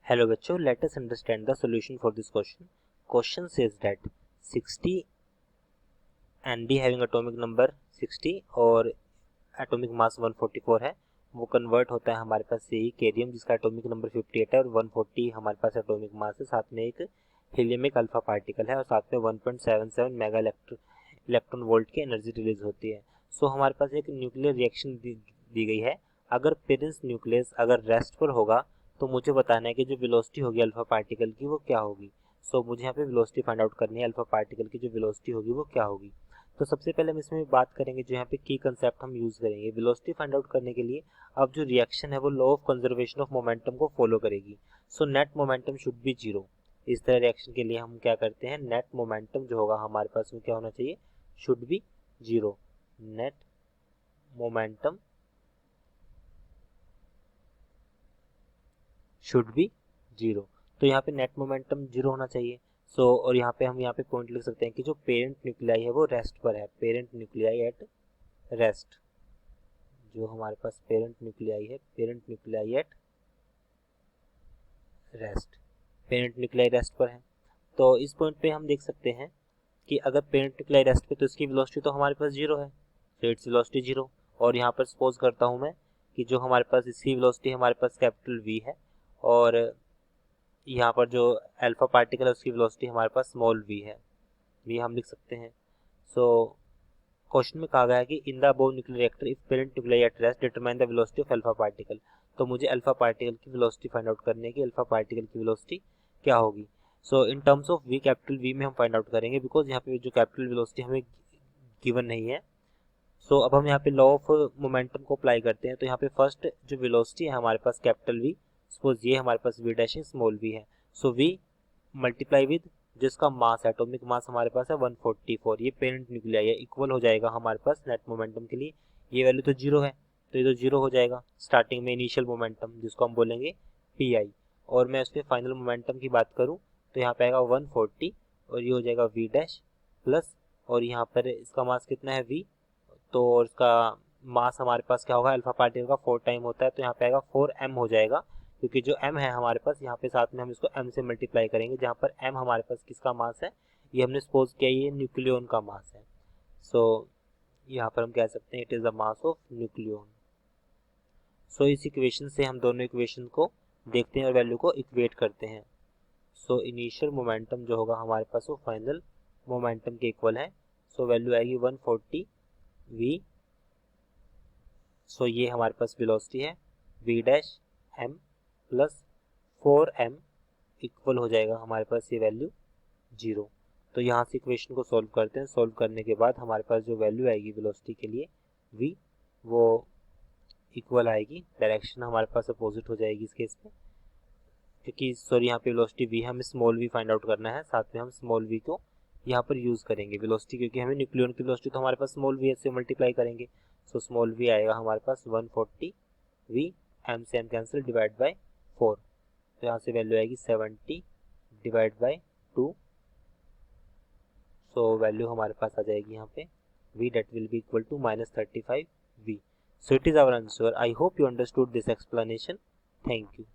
Hello बच्चों, let us understand the solution for this question. Question says that 60 Nd having atomic number 60 और atomic mass 144 है, वो convert होता है हमारे पास यही केरियम जिसका एटॉमिक नंबर 58 है और 140 हमारे पास एटॉमिक मास है, साथ में एक हीलियम एक अल्फा पार्टिकल है और साथ में 1.77 मेगा इलेक्ट्रॉन वोल्ट की एनर्जी रिलीज होती है। सो हमारे पास एक न्यूक्लियर रिएक्शन दी गई है। अगर पेरेंट्स न्यूक्लियस अगर रेस्ट पर होगा तो मुझे बताना है कि जो वेलोसिटी होगी अल्फा पार्टिकल की वो क्या होगी। सो मुझे यहाँ पे वेलोसिटी फाइंड आउट करनी है, अल्फा पार्टिकल की जो वेलोसिटी होगी वो क्या होगी। तो सबसे पहले हम इसमें बात करेंगे, जो यहाँ पे की कंसेप्ट हम यूज करेंगे वेलोसिटी फाइंड आउट करने के लिए। अब जो रिएक्शन है वो law of conservation of momentum को फॉलो करेगी। So net momentum should be zero. इस तरह रिएक्शन के लिए हम क्या करते हैं, नेट मोमेंटम जो होगा हमारे पास वो क्या होना चाहिए, should be zero. Net momentum should be zero. तो यहाँ पे नेट मोमेंटम जीरो होना चाहिए। और यहाँ पे हम यहाँ पे पॉइंट लिख सकते हैं कि जो पेरेंट न्यूक्लियाई है वो रेस्ट पर है। पेरेंट न्यूक्लियाई एट रेस्ट, जो हमारे पास पेरेंट न्यूक्लियाई है, parent nuclei at rest, parent nuclei rest पर है। तो इस पॉइंट पे हम देख सकते हैं कि अगर पेरेंट न्यूक्लियाई रेस्ट पे तो इसकी वेलोसिटी तो हमारे पास जीरो है, तो इट्स वेलोसिटी जीरो। और यहाँ पर सपोज करता हूँ मैं कि जो हमारे पास इसकी वेलोसिटी हमारे पास कैपिटल वी है और यहाँ पर जो अल्फा पार्टिकल है उसकी वेलोसिटी हमारे पास स्मॉल वी है, वी हम लिख सकते हैं। क्वेश्चन में कहा गया है कि in the above nuclear reactor if parent nuclei at rest determine the velocity of alpha particle. तो मुझे अल्फा पार्टिकल की वेलोसिटी फाइंड आउट करनी है कि अल्फा पार्टिकल की वेलोसिटी क्या होगी। In terms of V, capital V में हम फाइंड आउट करेंगे बिकॉज यहाँ पे जो कैपिटल वेलोसिटी हमें गिवन नहीं है। अब हम यहाँ पे लॉ ऑफ मोमेंटम को अप्लाई करते हैं। तो यहाँ पे फर्स्ट जो वेलोसिटी है हमारे पास कैपिटल वी, सपोज ये हमारे पास वी डैशिंग स्मॉल वी है। वी मल्टीप्लाई विद जिसका मास है, एटॉमिक मास हमारे पास है 144, ये पेरेंट न्यूक्लियाई है, इक्वल हो जाएगा हमारे पास नेट मोमेंटम के लिए। ये वैल्यू तो जीरो है तो ये तो जीरो हो जाएगा स्टार्टिंग में इनिशियल मोमेंटम जिसको हम बोलेंगे पी आई। और मैं उसके फाइनल मोमेंटम की बात करूँ तो यहाँ पे आएगा 140 और ये हो जाएगा वी डैश प्लस, और यहाँ पर इसका मास कितना है वी, तो इसका मास हमारे पास क्या होगा, अल्फा पार्टिकल का 4 टाइम होता है तो यहाँ पे आएगा 4m हो जाएगा, क्योंकि जो m है हमारे पास यहाँ पे साथ में हम इसको m से मल्टीप्लाई करेंगे, जहाँ पर m हमारे पास किसका मास है, ये हमने सपोज किया ये न्यूक्लियन का मास है। यहाँ पर हम कह सकते हैं it is the mass of nucleon. इस इक्वेशन से हम दोनों इक्वेशन को देखते हैं और वैल्यू को इक्वेट करते हैं। इनिशियल मोमेंटम जो होगा हमारे पास वो फाइनल मोमेंटम के इक्वल है। वैल्यू आएगी 140 v। ये हमारे पास वेलोसिटी है v dash m plus 4m equal हो जाएगा हमारे पास ये वैल्यू जीरो। तो यहाँ से इक्वेशन को सॉल्व करते हैं। सॉल्व करने के बाद हमारे पास जो वैल्यू आएगी वेलोसिटी के लिए v, वो इक्वल आएगी, डायरेक्शन हमारे पास अपोजिट हो जाएगी इस केस में, क्योंकि यहाँ पे वेलोसिटी v, हमें स्मॉल v फाइंड आउट करना है, साथ में हम स्मॉल v को यहाँ पर यूज करेंगे वेलोसिटी, क्योंकि हमें न्यूक्लियन की वेलोसिटी तो हमारे पास स्मॉल v से मल्टीप्लाई करेंगे। स्मॉल v आएगा हमारे पास 140 v, m से m कैंसिल, डिवाइड बाय 4, तो यहाँ से वैल्यू आएगी 70 डिवाइड बाय 2। वैल्यू हमारे पास आ जाएगी यहाँ पे v, that will be equal to -35 v. So it is our answer. I hope you understood this explanation. Thank you.